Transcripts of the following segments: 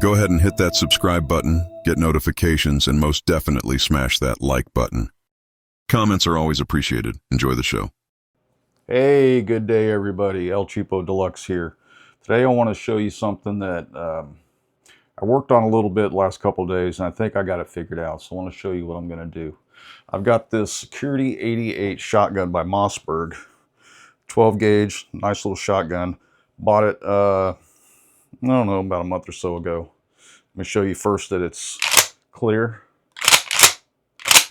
Go ahead and hit that subscribe button, get notifications, and most definitely smash that like button. Comments are always appreciated. Enjoy the show. Hey, good day everybody. El Cheapo Deluxe here. Today I want to show you something that I worked on a little bit last couple of days, and I think I got it figured out. So I want to show you what I'm going to do. I've got this Security 88 shotgun by Mossberg. 12 gauge, nice little shotgun. Bought it, I don't know, about a month or so ago. Let me show you first that it's clear.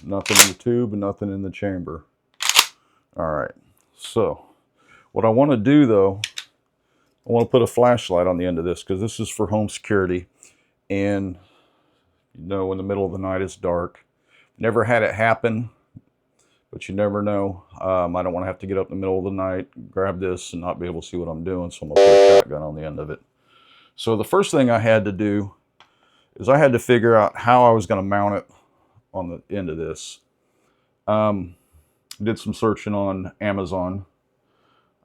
Nothing in the tube and nothing in the chamber. All right. So what I want to do though, I want to put a flashlight on the end of this because this is for home security. And you know, in the middle of the night it's dark. Never had it happen, but you never know. I don't want to have to get up in the middle of the night, grab this and not be able to see what I'm doing. So I'm going to put a shotgun on the end of it. So the first thing I had to do is I had to figure out how I was going to mount it on the end of this. Did some searching on Amazon.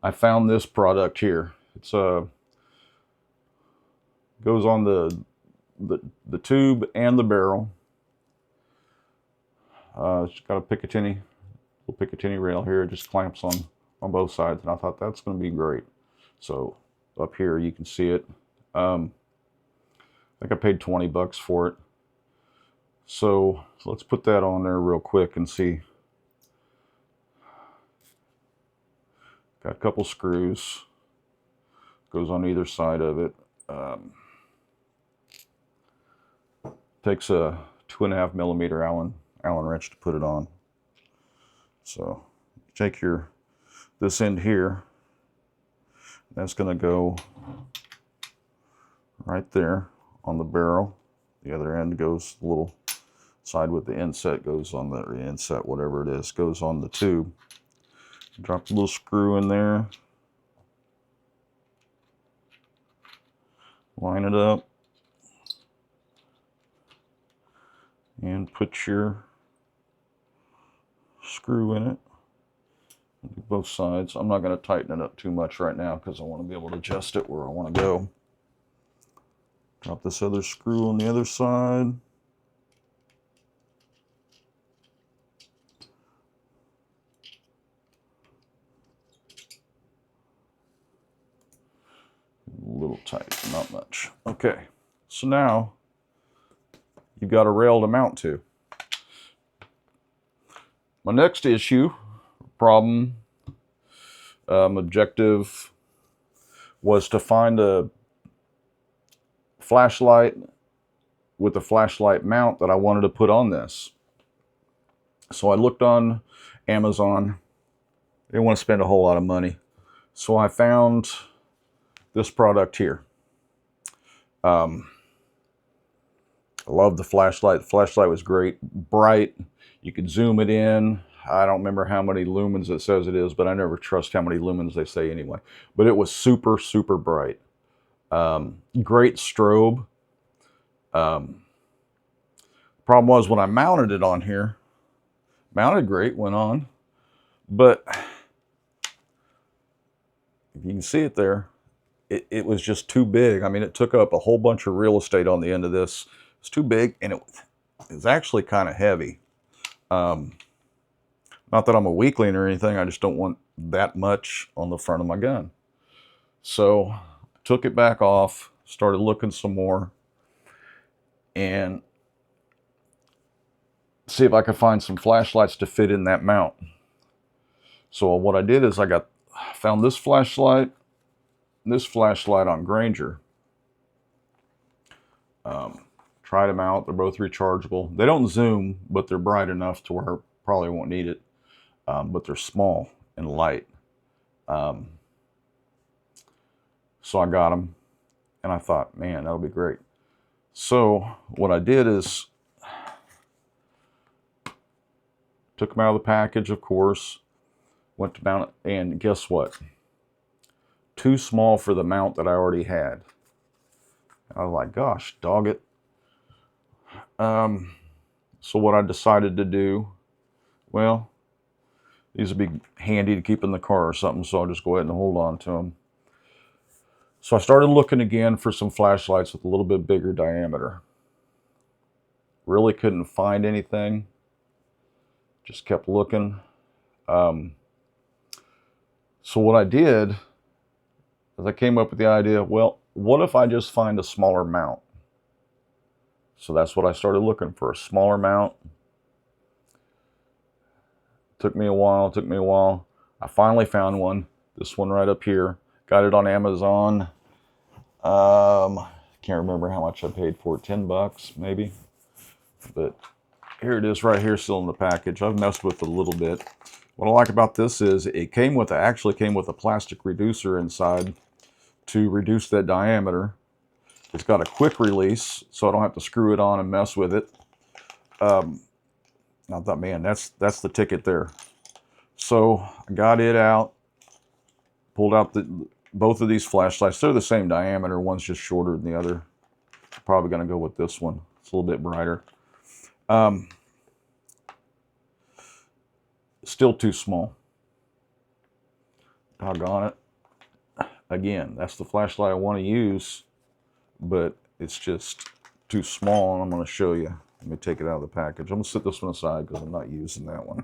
I found this product here. It's goes on the tube and the barrel. It's got a Picatinny rail here. It just clamps on both sides, and I thought that's going to be great. So up here you can see it. I think I paid 20 bucks for it. So let's put that on there real quick and see. Got a couple screws. Goes on either side of it. Takes a 2.5 millimeter Allen wrench to put it on. So take this end here. That's going to go right there on the barrel. The other end goes, the little side with the inset goes on the inset, whatever it is, goes on the tube. Drop a little screw in there. Line it up. And put your screw in it. Do both sides. I'm not going to tighten it up too much right now because I want to be able to adjust it where I want to go. Drop this other screw on the other side. A little tight, not much. Okay, so now you've got a rail to mount to. My next objective was to find a flashlight with a flashlight mount that I wanted to put on this. So I looked on Amazon. Didn't want to spend a whole lot of money. So I found this product here. I love the flashlight. The flashlight was great, bright. You could zoom it in. I don't remember how many lumens it says it is, but I never trust how many lumens they say anyway. But it was super, super bright. Great strobe. Problem was when I mounted it on here, mounted great, went on, but if you can see it there, it was just too big. I mean, it took up a whole bunch of real estate on the end of this. It's too big, and it was actually kind of heavy. Not that I'm a weakling or anything, I just don't want that much on the front of my gun. So I took it back off, started looking some more, and see if I could find some flashlights to fit in that mount. So what I did is I found this flashlight on Granger. Tried them out. They're both rechargeable. They don't zoom, but they're bright enough to where I probably won't need it. But they're small and light. So I got them, and I thought, man, that'll be great. So what I did is took them out of the package, of course, went to mount it, and guess what? Too small for the mount that I already had. I was like, gosh, dog it. So what I decided to do, well, these would be handy to keep in the car or something, so I'll just go ahead and hold on to them. So I started looking again for some flashlights with a little bit bigger diameter. Really couldn't find anything. Just kept looking. So what I did is I came up with the idea, well, what if I just find a smaller mount? So that's what I started looking for, a smaller mount. Took me a while. I finally found one. This one right up here. Got it on Amazon. Can't remember how much I paid for it. $10 maybe. But here it is right here, still in the package. I've messed with it a little bit. What I like about this is it actually came with a plastic reducer inside to reduce that diameter. It's got a quick release, so I don't have to screw it on and mess with it. I thought, man, that's the ticket there. So I got it out, pulled out both of these flashlights. They're the same diameter. One's just shorter than the other. Probably going to go with this one. It's a little bit brighter. Still too small. Doggone it. Again, that's the flashlight I want to use, but it's just too small, and I'm going to show you. Let me take it out of the package. I'm going to set this one aside because I'm not using that one.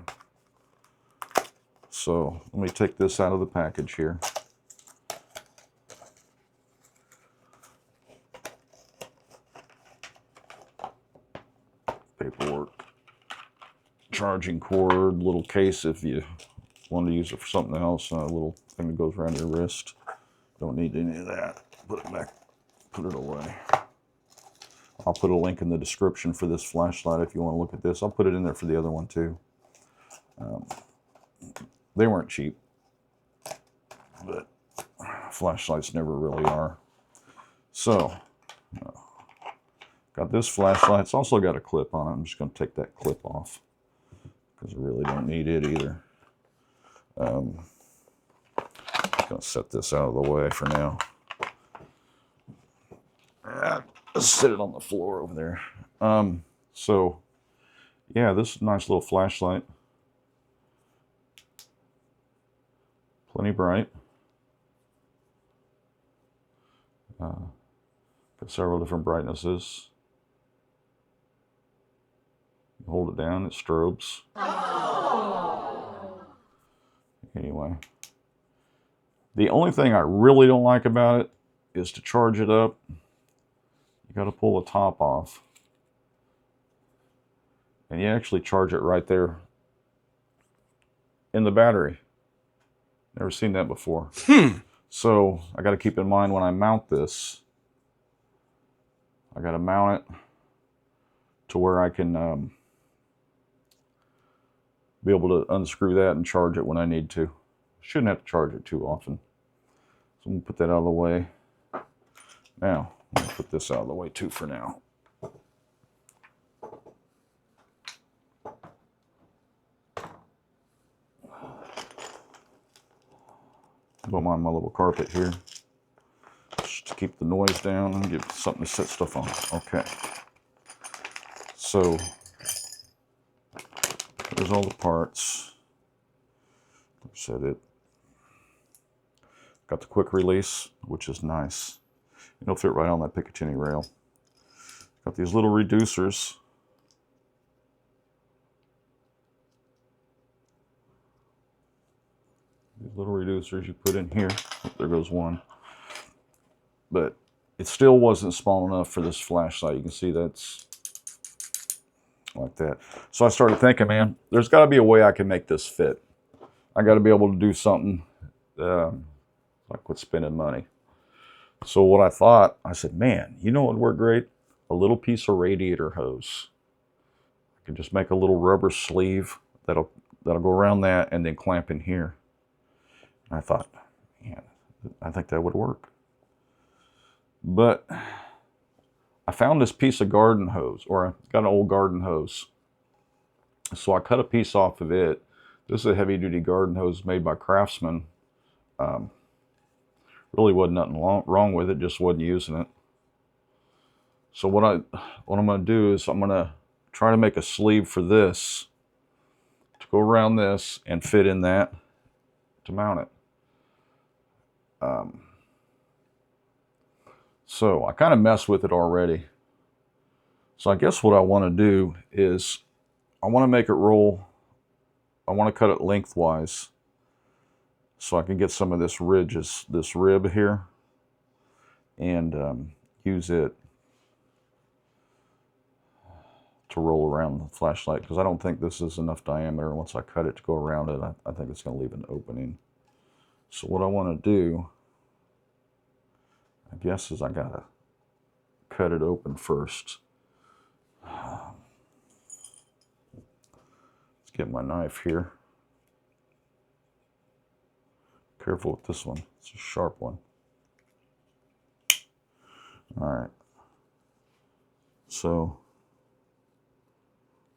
So let me take this out of the package here. Paperwork, charging cord, little case if you want to use it for something else, a little thing that goes around your wrist. Don't need any of that. Put it back, put it away. I'll put a link in the description for this flashlight if you want to look at this. I'll put it in there for the other one too. They weren't cheap, but flashlights never really are. So, got this flashlight. It's also got a clip on it. I'm just going to take that clip off because I really don't need it either. I'm going to set this out of the way for now. Let's set it on the floor over there. So, yeah, this is a nice little flashlight. Plenty bright. Got several different brightnesses. Hold it down, it strobes. Anyway, the only thing I really don't like about it is to charge it up, you got to pull the top off. And you actually charge it right there in the battery. Never seen that before. So I got to keep in mind when I mount this, I got to mount it to where I can be able to unscrew that and charge it when I need to. Shouldn't have to charge it too often. So I'm going to put that out of the way. Now, I'm going to put this out of the way too for now. Don't mind my little carpet here. Just to keep the noise down and give something to set stuff on. Okay. So, there's all the parts. Set it. Got the quick release, which is nice. It'll fit right on that Picatinny rail. Got these little reducers. These little reducers you put in here. Oh, there goes one. But it still wasn't small enough for this flashlight. You can see that's like that. So I started thinking, man, there's got to be a way I can make this fit. I got to be able to do something like with spending money. So what I thought, I said, man, you know what would work great? A little piece of radiator hose. I can just make a little rubber sleeve that'll go around that and then clamp in here. And I thought, man, I think that would work. But I found this piece of garden hose, or I got an old garden hose. So I cut a piece off of it. This is a heavy duty garden hose made by Craftsman. Really wasn't nothing wrong with it, just wasn't using it. So what I'm going to do is I'm going to try to make a sleeve for this to go around this and fit in that to mount it. So I kind of messed with it already. So I guess what I want to do is I want to make it roll. I want to cut it lengthwise so I can get some of this rib here, and use it to roll around the flashlight, because I don't think this is enough diameter. Once I cut it to go around it, I think it's going to leave an opening. So what I want to do, I guess, is I got to cut it open first. Let's get my knife here. Careful with this one. It's a sharp one. All right. So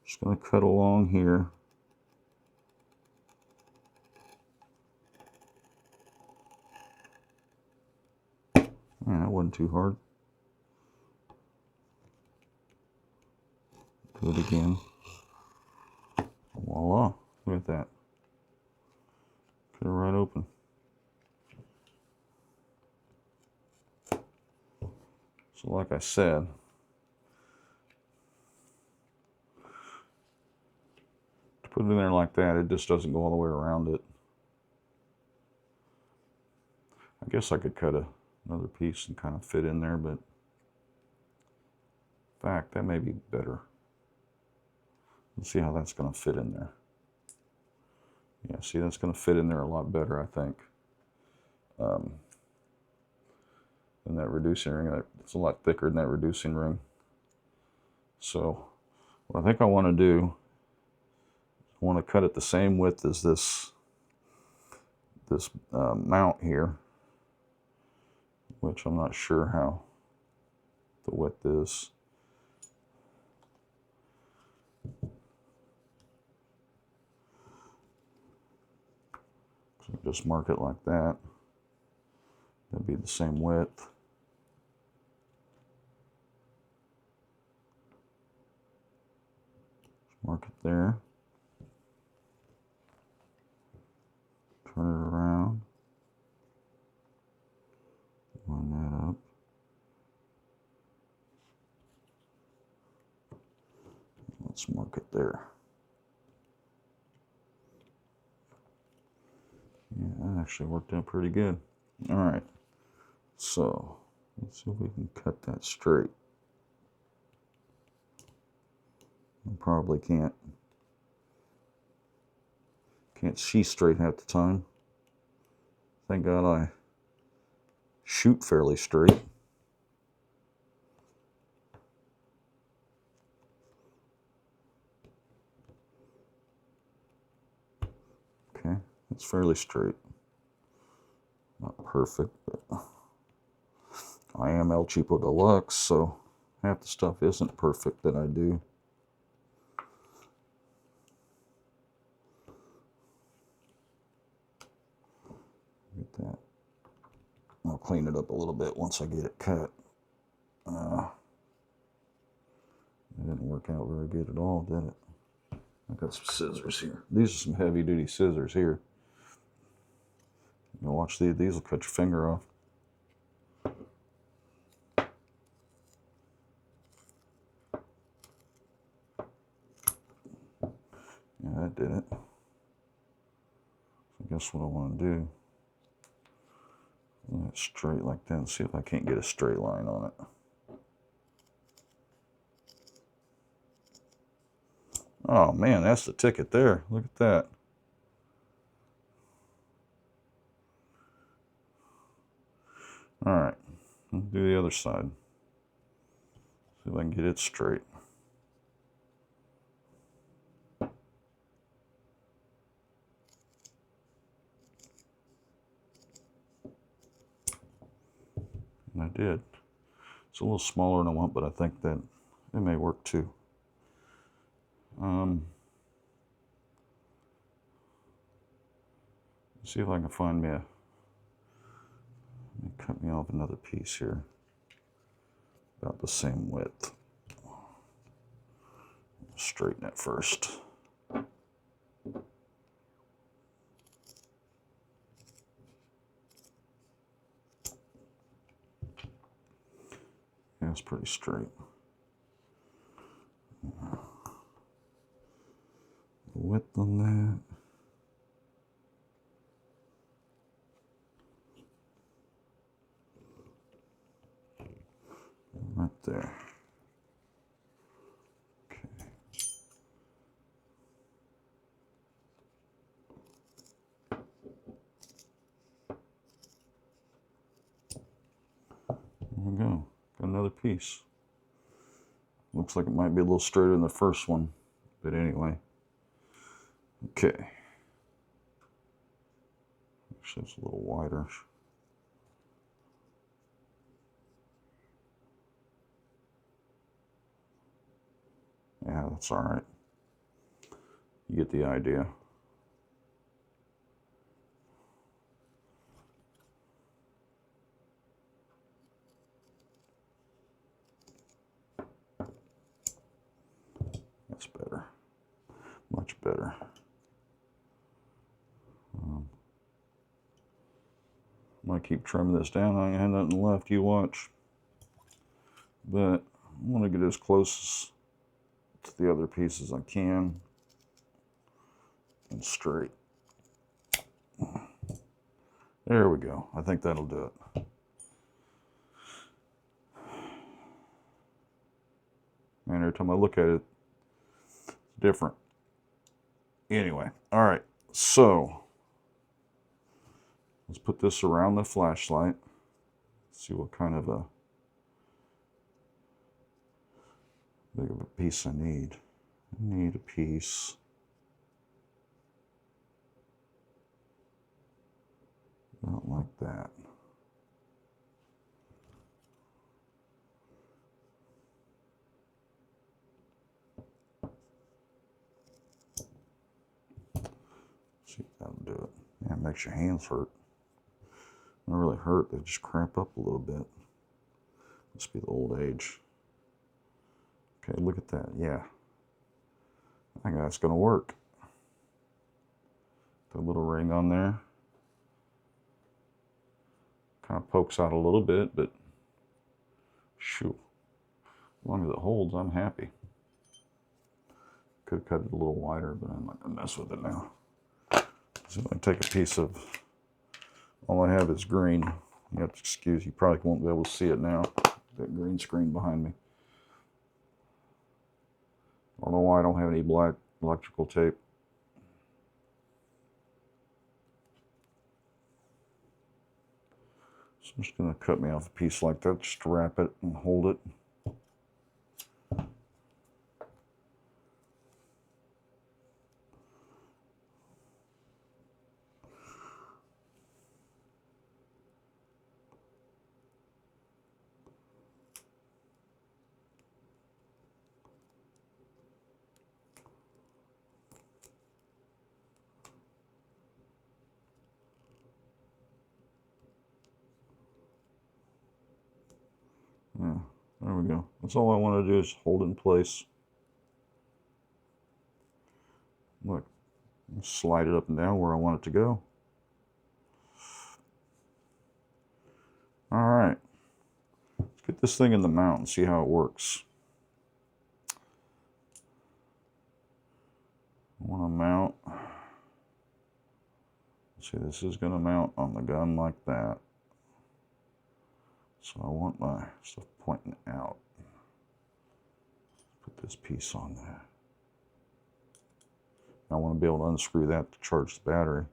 just going to cut along here. Man, that wasn't too hard. Do it again. Voila. Look at that. Cut it right open. So like I said, to put it in there like that, it just doesn't go all the way around it. I guess I could cut another piece and kind of fit in there, but in fact, that may be better. Let's see how that's going to fit in there. Yeah, see, that's going to fit in there a lot better, I think, than that reducing ring. It's a lot thicker than that reducing ring. So what I think I want to do, I want to cut it the same width as this mount here, which I'm not sure how the width is. So just mark it like that. That'd be the same width. Mark it there. Turn it around. Line that up. Let's mark it there. Yeah, that actually worked out pretty good. All right, so let's see if we can cut that straight. I probably can't see straight half the time. Thank God I shoot fairly straight. Okay, it's fairly straight. Not perfect, but I am El Cheapo Deluxe, so half the stuff isn't perfect that I do. Get that. I'll clean it up a little bit once I get it cut. It didn't work out very good at all, did it? I got some scissors here. These are some heavy-duty scissors here. You know, watch these. These will cut your finger off. Yeah, that did it. So I guess what I want to do, let it straight like that and see if I can't get a straight line on it. Oh man, that's the ticket there. Look at that. All right, let's do the other side. See if I can get it straight. And I did. It's a little smaller than I want, but I think that it may work too. See if I can find me cut me off another piece here. About the same width. Straighten it first. That's pretty straight. Width on that. Right there. Okay. There we go. Got another piece. Looks like it might be a little straighter than the first one, but anyway. Okay. Actually, it's a little wider. Yeah, that's all right. You get the idea. That's better. Much better. I might keep trimming this down. I ain't had nothing left. You watch. But I want to get as close to the other piece as I can. And straight. There we go. I think that'll do it. Man, every time I look at it, it's different. Anyway, all right. So let's put this around the flashlight. See what kind of a big of a piece I need. I need a piece about like that. See if that'll do it. Yeah, it makes your hands hurt. They don't really hurt, they just cramp up a little bit. Must be the old age. Okay, look at that. Yeah. I think that's gonna work. Put a little ring on there. Kind of pokes out a little bit, but shoot. As long as it holds, I'm happy. Could have cut it a little wider, but I'm not gonna mess with it now. So I'm gonna take a piece of, all I have is green. You have to excuse, you probably won't be able to see it now. That green screen behind me. I don't know why I don't have any black electrical tape. So I'm just gonna cut me off a piece like that, just to wrap it and hold it. Yeah, there we go. That's all I want to do is hold it in place. Look, slide it up and down where I want it to go. All right, let's get this thing in the mount and see how it works. I want to mount. See, this is going to mount on the gun like that. So I want my stuff pointing out. Put this piece on there. I want to be able to unscrew that to charge the battery.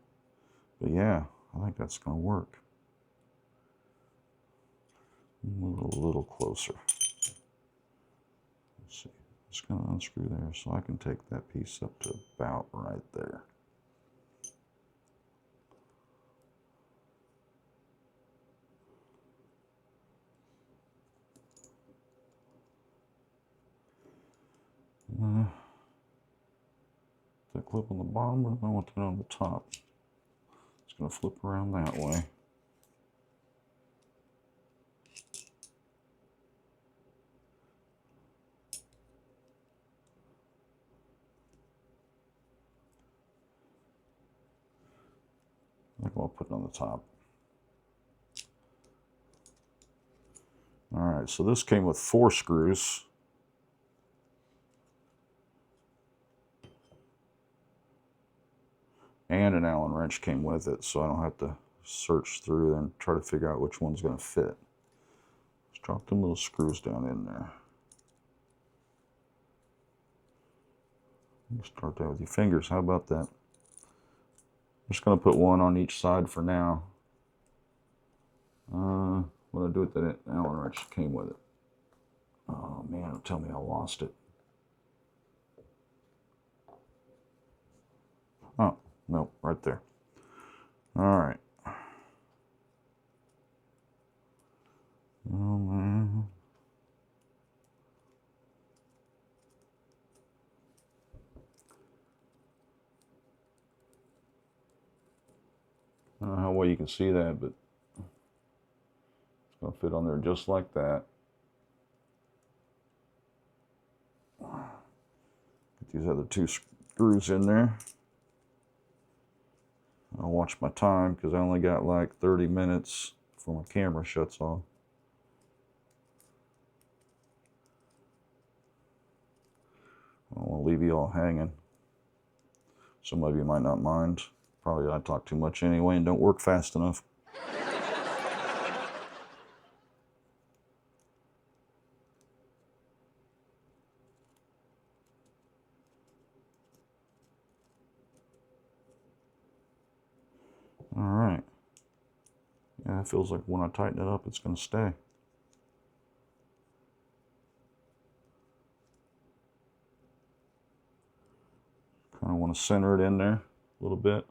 But yeah, I think that's going to work. Move it a little closer. Let's see. Just going to unscrew there so I can take that piece up to about right there. That clip on the bottom, or do I want that on the top? It's going to flip around that way. I think I'll put it on the top. All right. right, so this came with 4 screws. And an Allen wrench came with it, so I don't have to search through and try to figure out which one's going to fit. Let's drop them little screws down in there. You start that with your fingers. How about that? I'm just going to put one on each side for now. What did I do with that Allen wrench that came with it? Oh man, don't tell me I lost it. Oh, nope, right there. All right. Oh man. I don't know how well you can see that, but it's going to fit on there just like that. Get these other 2 screws in there. I'll watch my time because I only got like 30 minutes before my camera shuts off. I don't want to leave you all hanging. Some of you might not mind. Probably I talk too much anyway and don't work fast enough. All right. Yeah, it feels like when I tighten it up, it's going to stay. Kind of want to center it in there a little bit.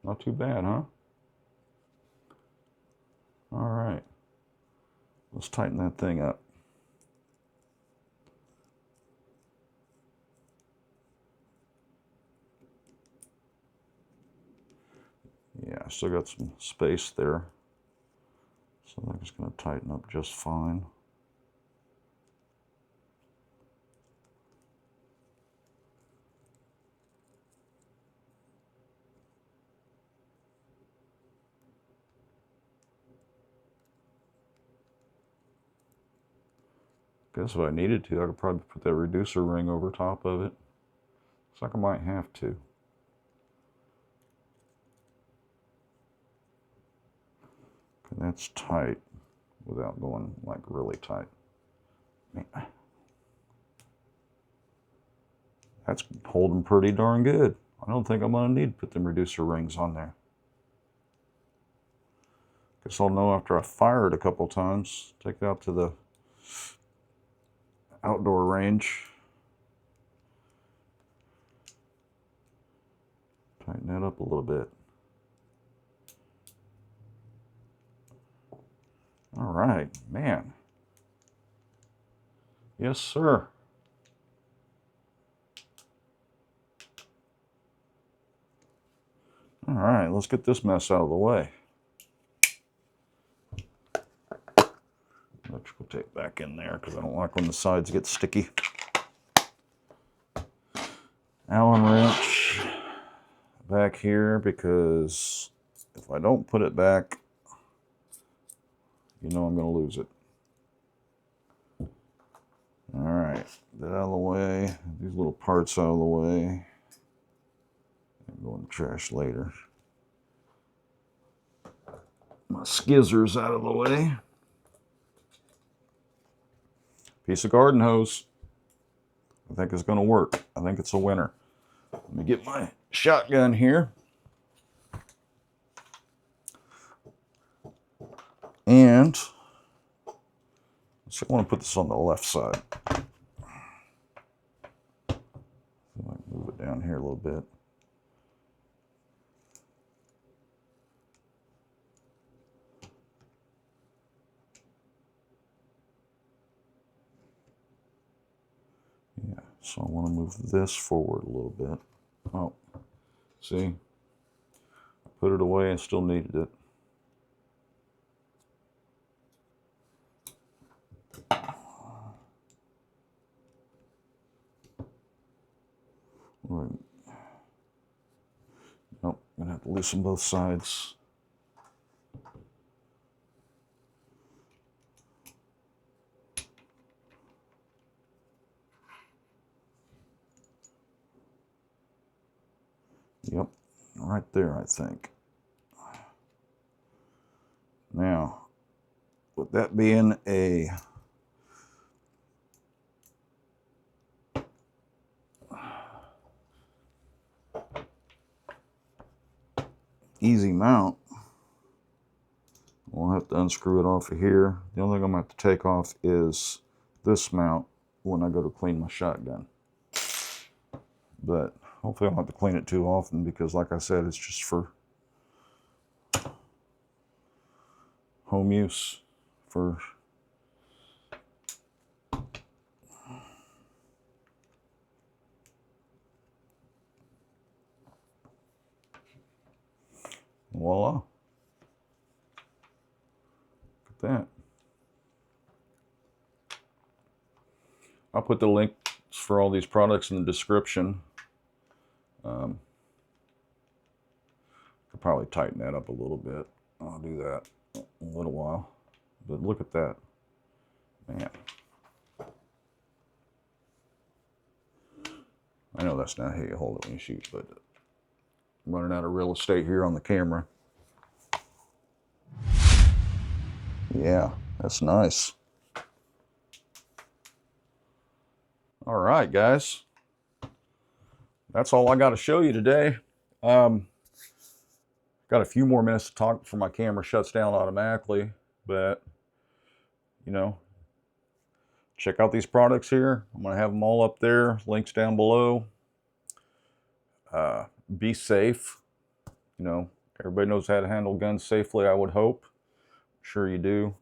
Not too bad, huh? All right. Let's tighten that thing up. Yeah, I still got some space there. So that's going to tighten up just fine. Guess if I needed to, I could probably put that reducer ring over top of it. Looks like I might have to. Okay, that's tight without going like really tight. Man, that's holding pretty darn good. I don't think I'm going to need to put them reducer rings on there. Guess I'll know after I fire it a couple times. Take it out to the outdoor range. Tighten that up a little bit. All right, man. Yes, sir. All right, let's get this mess out of the way. Electrical tape back in there because I don't like when the sides get sticky. Allen wrench back here because if I don't put it back, you know I'm going to lose it. All right, that out of the way. These little parts out of the way. And go in the trash later. My skizzers out of the way. Piece of garden hose. I think it's going to work. I think it's a winner. Let me get my shotgun here. And so I want to put this on the left side. I might move it down here a little bit. Yeah, so I want to move this forward a little bit. Oh, see? I put it away and still needed it. Right. Nope, I'm going to have to loosen both sides. Yep, right there, I think. Now, with that being a easy mount, we'll have to unscrew it off of here. The only thing I'm going to have to take off is this mount when I go to clean my shotgun. But hopefully I don't have to clean it too often because, like I said, it's just for home use. For voila. Look at that. I'll put the links for all these products in the description. Could probably tighten that up a little bit. I'll do that in a little while. But look at that. Man. I know that's not how you hold it when you shoot, but I'm running out of real estate here on the camera. Yeah, that's nice. All right, guys. That's all I got to show you today. Got a few more minutes to talk before my camera shuts down automatically, but you know, check out these products here. I'm going to have them all up there, links down below. Be safe. You know, everybody knows how to handle guns safely, I would hope. I'm sure you do.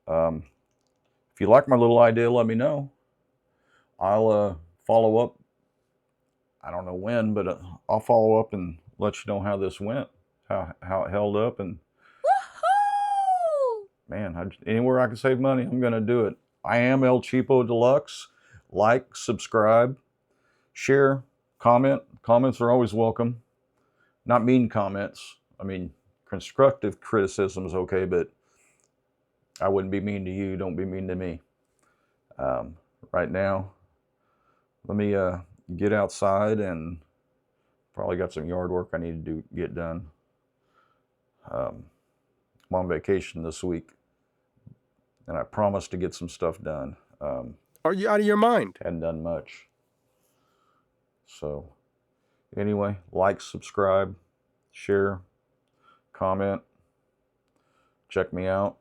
If you like my little idea, let me know. I'll follow up. I don't know when, but I'll follow up and let you know how this went, how it held up. And man, anywhere I can save money, I'm going to do it. I am El Cheapo Deluxe. Like, subscribe, share, comment. Comments are always welcome. Not mean comments. I mean, constructive criticism is okay, but I wouldn't be mean to you. Don't be mean to me. Right now, let me get outside, and probably got some yard work I need to get done. I'm on vacation this week, and I promised to get some stuff done. Are you out of your mind? Hadn't done much. So anyway, like, subscribe, share, comment, check me out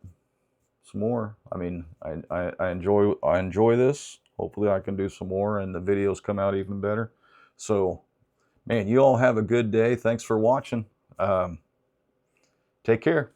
some more. I mean, I enjoy this. Hopefully I can do some more and the videos come out even better. So man, you all have a good day. Thanks for watching. Take care.